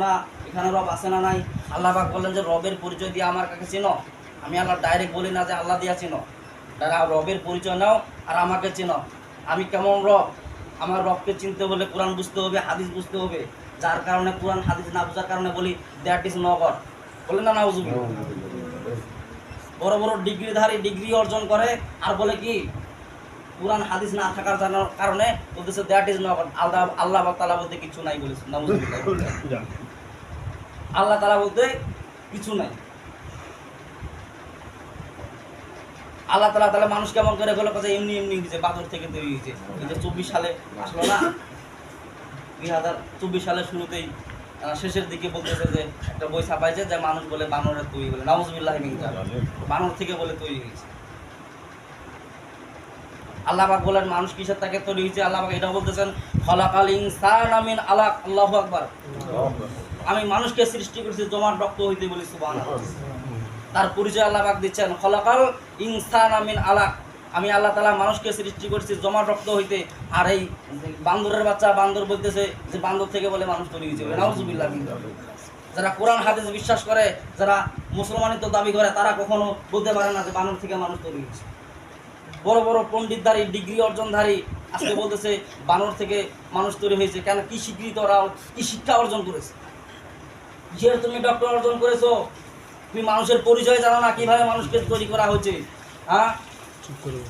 না এখানে রব আছে না নাই? আল্লাহ পাক বললেন যে রবের পরিচয় দিয়ে আমার কাছে চিনো। আমি আল্লাহ ডাইরেক্ট বলি না যে আল্লাহ দিয়া চিনো, রবের পরিচয় নাও আর আমাকে চিনো। আমি কেমন রব, আমার রবকে চিনতে হলে কোরআন বুঝতে হবে, হাদিস বুঝতে হবে। যার কারণে কোরআন হাদিস না বোঝার কারণে বলি দ্যাট ইজ নো গড, বলে না নাউজুবিল্লাহ। বড় বড় ডিগ্রিধারী ডিগ্রি অর্জন করে আর বলে কি কোরআন হাদিস না থাকার কারণে বলতেছে দ্যাট ইজ নট আল্লাহ। আল্লাহ তাআলা বলতে কিছু নাই বলেছে, নাউজুবিল্লাহ। আল্লাহ তাআলা বলতে কিছু নাই। আল্লাহ তাআলা তাহলে মানুষ কেমন করে বলে কথা এমনি এমনি হয়েছে, বাদর থেকে তৈরি হয়েছে। এই যে 24 সালে আসলো না, 2024 সালের শুরুতেই শেষের দিকে বলতেছে যে একটা বই ছাপাইছে যে মানুষ বলে বানরের তৈরি বলে, নাউজুবিল্লাহ মিন যালিক, বানর থেকে বলে তৈরি হয়েছে। আল্লাহ পাক বলেন মানুষ কিসের থেকে তৈরি হয়েছে? আল্লাহ পাক এটা বলতেছেন খলাকাল ইনসানা মিন আলাক। আল্লাহু আকবার। আমি মানুষকে সৃষ্টি করেছি জমাট রক্ত হইতে বলি সুবহানাল্লাহ। তার পরিচয় আল্লাহ পাক দিচ্ছেন খলাকাল ইনসানা মিন আলাক। আমি আল্লাহ তাআলা মানুষকে সৃষ্টি করেছি জমাট রক্ত হইতে। আর এই বান্দরের বাচ্চা বান্দর বলতেছে যে বান্দর থেকে বলে মানুষ তৈরি হয়েছে, নাউজুবিল্লাহ। যারা কোরআন হাদিস বিশ্বাস করে, যারা মুসলমানিত্ব দাবি করে, তারা কখনো বলতে পারে না যে বানর থেকে মানুষ তৈরি হয়েছে। বড় বড় পণ্ডিতধারী ডিগ্রি অর্জনধারী আজকে বলতেছে বানর থেকে মানুষ তৈরি হয়েছে। কেন? কি স্বীকৃত ওরা, কি শিক্ষা অর্জন করেছে? কিসের তুমি ডক্টর অর্জন করেছো? তুমি মানুষের পরিচয় জানো না, কিভাবে মানুষকে তৈরি করা হয়েছে? হ্যাঁ,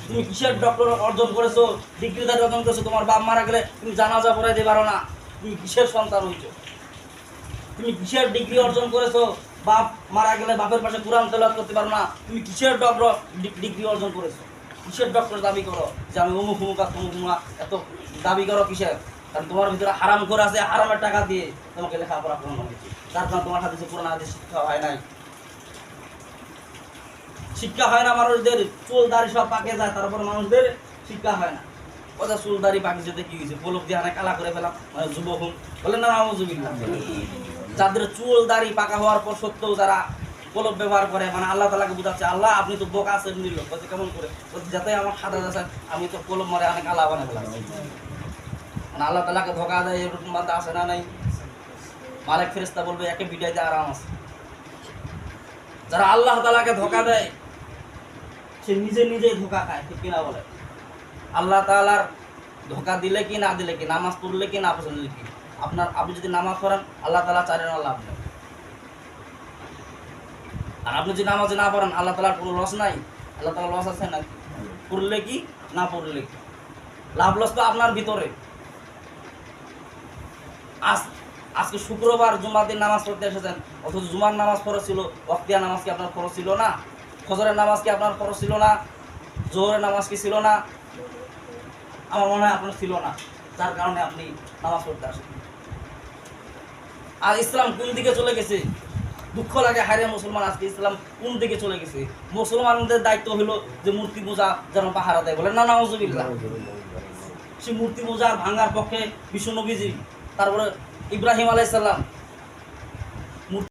তুমি কিসের ডক্টর অর্জন করেছো, ডিগ্রিধারী অর্জন করেছো? তোমার বাপ মারা গেলে তুমি জানাজা পড়াই দিতে পারো না, তুমি কিসের সন্তান হয়েছো? তুমি কিসের ডিগ্রি অর্জন করেছো? বাপ মারা গেলে বাপের পাশে কোরআন তেলাওয়াত করতে পারো না, তুমি কিসের ডক্টর ডিগ্রি অর্জন করেছো? কিসের ডক্টর দাবি করো যে আমি অমুক অমুক তমুক এত দাবি করো কিসের? কারণ তোমার ভিতরে হারাম করে আছে, হারামের টাকা দিয়ে তোমাকে লেখাপড়া করানো হয়েছে। তার কারণ তোমার হাতে পুরানো হাতে শিক্ষা হয় নাই, শিক্ষা হয় না। মানুষদের চুল দাড়ি সব পাকে যায়, তারপর মানুষদের শিক্ষা হয় না। কথা চুল দাড়ি পাকি যেতে কি হয়েছে? পলক দিয়ে হানে কালা করে ফেলাম, মানে যুবক বলেন না নাউজুবিল্লাহ। যাদের চুল দাড়ি পাকা হওয়ার পর সত্ত্বেও যারা কলব ব্যবহার করে, মানে আল্লাহ তাআলাকে বুঝাচ্ছে আল্লাহ আপনি তো বোকা আছেন নিল, বলছে কেমন করে? বলছে যাতে আমার সাদা যাচ্ছে আমি তো কলব মারে অনেক আল্লাহ বানাই ফেলাম। মানে আল্লাহ তাআলাকে ধোকা দেয় এরকম বান্দা আছে না নাই? মালিক ফেরেশতা বলবে একে বিদায় দিয়ে আরাম আছে। যারা আল্লাহ তাআলাকে ধোকা দেয় সে নিজে নিজেই ধোকা খায়, ঠিক কিনা বলে? আল্লাহ তাআলার ধোকা দিলে কি না দিলে কি, নামাজ পড়লে কি না পড়লে কি, আপনি যদি নামাজ পড়েন আল্লাহ তাআলা চারেন না লাভ নেই। আর আপনি যদি নামাজে না পড়েন আল্লাহ তাআলার কোনো লস নাই? আল্লাহ তাআলার লস আছে নাকি? পড়লে কি না পড়লে কি, লাভ লস তো আপনার ভিতরে। আজকে শুক্রবার জুমার দিন নামাজ পড়তে এসেছেন, অথচ জুমার নামাজ ফরজ ছিল, ওয়াক্তিয়া নামাজ কি আপনার ফরজ ছিল না? ফজরের নামাজ কি আপনার ফরজ ছিল না? জোহরের নামাজ কি ছিল না? আমার মনে হয় আপনার ছিল না, যার কারণে আপনি নামাজ পড়তে আসেন। আর ইসলাম কোন দিকে চলে গেছে? দুঃখ লাগে, হায়রে মুসলমান আজকে ইসলাম কোন দিকে চলে গেছে? মুসলমানদের দায়িত্ব হলো যে মূর্তি পূজা যেন পাহারা দেয়, বলেন না নাউজুবিল্লাহ। সে মূর্তি পূজা ভাঙার পক্ষে বিষ্ণু নবীজি, তারপরে ইব্রাহিম আলাইহিস সালাম,